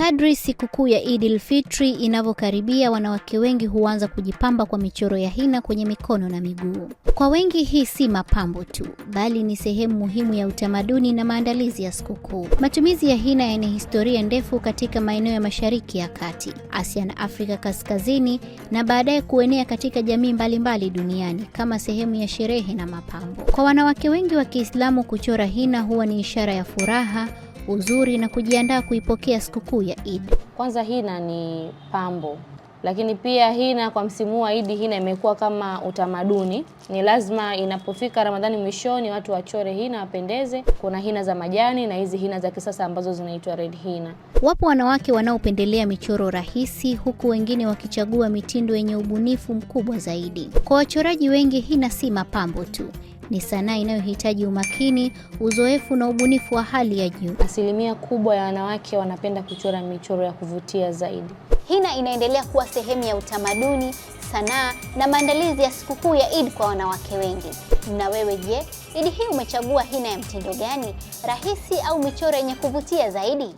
Kadri sikukuu ya Eid al-Fitri inavyokaribia, wanawake wengi huanza kujipamba kwa michoro ya hina kwenye mikono na miguu. Kwa wengi hii si mapambo tu, bali ni sehemu muhimu ya utamaduni na maandalizi ya sikukuu. Matumizi ya hina yana historia ndefu katika maeneo ya Mashariki ya Kati, Asia na Afrika Kaskazini, na baadaye kuenea katika jamii mbalimbali duniani kama sehemu ya sherehe na mapambo. Kwa wanawake wengi wa Kiislamu, kuchora hina huwa ni ishara ya furaha, uzuri na kujiandaa kuipokea sikukuu ya Eid. Kwanza hina ni pambo, lakini pia hina kwa msimu wa Eid, hina imekuwa kama utamaduni. Ni lazima inapofika Ramadhani mwishoni watu wachore hina wapendeze. Kuna hina za majani na hizi hina za kisasa ambazo zinaitwa red hina. Wapo wanawake wanaopendelea michoro rahisi, huku wengine wakichagua mitindo yenye ubunifu mkubwa zaidi. Kwa wachoraji wengi, hina si mapambo tu, ni sanaa inayohitaji umakini, uzoefu na ubunifu wa hali ya juu. Asilimia kubwa ya wanawake wanapenda kuchora michoro ya kuvutia zaidi. Hina inaendelea kuwa sehemu ya utamaduni, sanaa na maandalizi ya sikukuu ya Eid kwa wanawake wengi. Na wewe je, Eid hii umechagua hina ya mtindo gani? Rahisi au michoro yenye kuvutia zaidi?